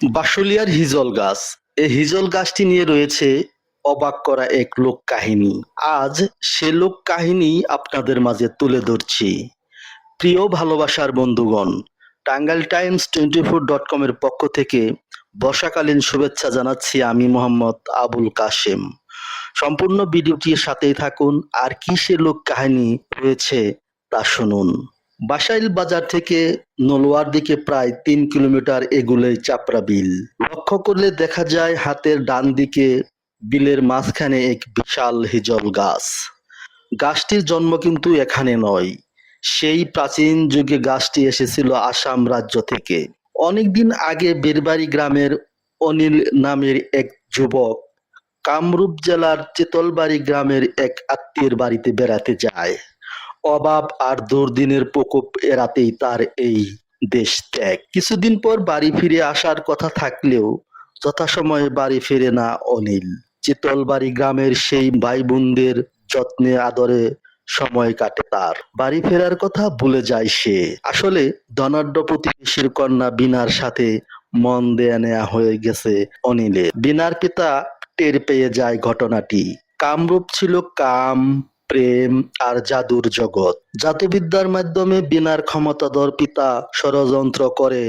বাশুলিয়ার হিজল গাছ। এই হিজল গাছটি নিয়ে রয়েছে অবাক করা এক লোক কাহিনী। আজ সে লোক কাহিনী আপনাদের মাঝে তুলে ধরছি। প্রিয় ভালোবাসার বন্ধুগণ, টাঙ্গাইল টাইমস 24.com এর পক্ষ থেকে বর্ষাকালীন শুভেচ্ছা জানাচ্ছি আমি মোহাম্মদ আবুল কাশেম। সম্পূর্ণ ভিডিওটির সাথেই থাকুন, আর কি সে লোক কাহিনী রয়েছে তা শুনুন। বাসাইল বাজার থেকে নলওয়ার দিকে প্রায় 3 কিলোমিটার এগুলেই চাপড়া বিল। লক্ষ্য করলে দেখা যায় হাতের ডান দিকে বিলের মাঝখানে এক বিশাল হিজল গাছ। গাছটির জন্ম কিন্তু এখানে নয়, সেই প্রাচীন যুগে গাছটি এসেছিল আসাম রাজ্য থেকে। অনেকদিন আগে বেরবাড়ি গ্রামের অনিল নামের এক যুবক কামরূপ জেলার চেতলবাড়ি গ্রামের এক আত্মীয়ের বাড়িতে বেড়াতে যায়। অভাব আর দুর্দিনের প্রকোপ এড়াতেই তার এই দেশ ত্যাগ। কিছুদিন পর বাড়ি ফিরে আসার কথা থাকলেও যথাসময়ে বাড়ি ফেরে না অনিল। চিতলবাড়ি গ্রামের সেই ভাই বোনদের যত্নে আদরে সময় কাটে তার। বাড়ি ফেরার কথা ভুলে যায় সে। আসলে ধনাঢ্য প্রতিবেশীর কন্যা বিনার সাথে মন দেয়া নেয়া হয়ে গেছে অনিলের। বিনার পিতা টের পেয়ে যায় ঘটনাটি। কামরূপ ছিল কাম, প্রেম আর জাদুর জগৎ। জাদুবিদ্যার মাধ্যমে বিনার ক্ষমতাধর পিতা ষড়যন্ত্র করে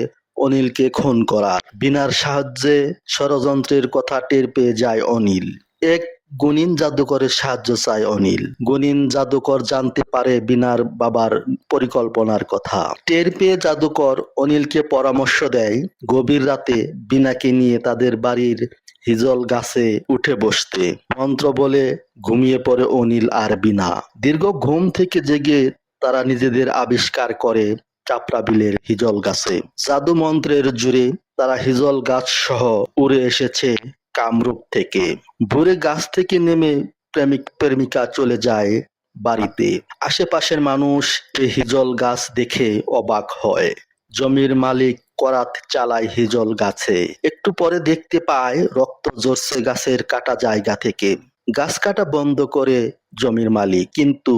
অনিলকে খুন করার। বিনার সাহায্যে ষড়যন্ত্রের কথা টের পেয়ে যায় অনিল। এক গুণিন জাদুকরের সাহায্য চায় অনিল। গুণিন জাদুকর জানতে পারে বিনার বাবার পরিকল্পনার কথা। টের পেয়ে জাদুকর অনিলকে পরামর্শ দেয় গভীর রাতে বিনাকে নিয়ে তাদের বাড়ির হিজল গাছে উঠে বসতে। মন্ত্র বলে ঘুমিয়ে পড়ে অনিল আর বিনা। দীর্ঘ ঘুম থেকে জেগে তারা নিজেদের আবিষ্কার করে চাপড়া বিলের হিজল গাছে। জাদু মন্ত্রের জুড়ে তারা হিজল গাছ সহ উড়ে এসেছে কামরূপ থেকে। ভোরে গাছ থেকে নেমে প্রেমিক প্রেমিকা চলে যায় বাড়িতে। আশেপাশের মানুষ এই হিজল গাছ দেখে অবাক হয়। জমির মালিক করাত চালায় হিজল গাছে। একটু পরে দেখতে পায় রক্ত ঝরছে গাছের কাটা জায়গা থেকে। গাছ কাটা বন্ধ করে জমির মালিক, কিন্তু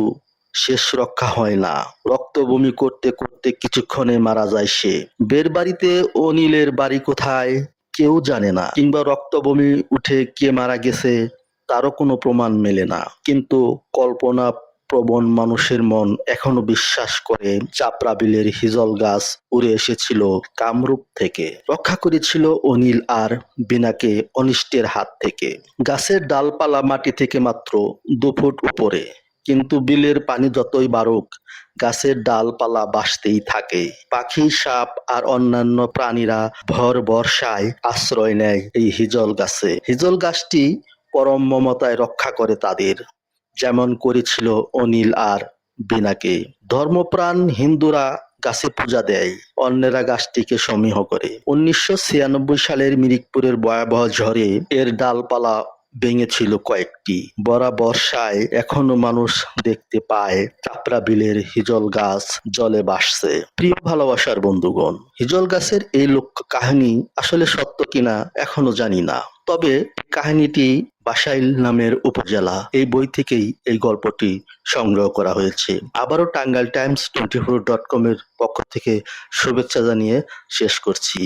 শেষ রক্ষা হয় না। রক্ত বমি করতে করতে কিছুক্ষণে মারা যায় সে। বের বাড়িতে অনিলের বাড়ি কোথায় কেউ জানে না, কিংবা রক্ত বমি উঠে কে মারা গেছে তারও কোনো প্রমাণ মেলে না। কিন্তু কল্পনা প্রবণ মানুষের মন এখনো বিশ্বাস করে চাপড়া বিলের হিজল গাছ উড়ে এসেছিল কামরূপ থেকে, রক্ষা করেছিল অনিল আর বিনাকে অনিষ্টের হাত থেকে। গাছের ডালপালা মাটি থেকে মাত্র 2 ফুট উপরে, কিন্তু বিলের পানি যতই বাড়ুক গাছের ডালপালা ভাসতেই থাকে। পাখি, সাপ আর অন্যান্য প্রাণীরা ভর বর্ষায় আশ্রয় নেয় এই হিজল গাছে। হিজল গাছটি পরম মমতায় রক্ষা করে তাদের, যেমন করেছিল অনিল আর বিনাকে। ধর্মপ্রাণ হিন্দুরা গাছে পূজা দেয়, অন্যেরা গাছটিকে সমীহ করে। 1996 সালের মিরিকপুরের ভয়াবহ ঝড়ে এর ডালপালা ভেঙেছিল কয়েকটি। ভরা বর্ষায় এখনো মানুষ দেখতে পায় চাপড়া বিলের হিজল গাছ জলে ভাসছে। প্রিয় ভালোবাসার বন্ধুগণ, হিজল গাছের এই লোক কাহিনী আসলে সত্য কিনা এখনো জানি না, তবে কাহিনীটি বাসাইল নামের উপজেলা এই বই থেকেই এই গল্পটি সংগ্রহ করা হয়েছে। আবারও টাঙ্গাইল টাইমস 24.com এর পক্ষ থেকে শুভেচ্ছা জানিয়ে শেষ করছি।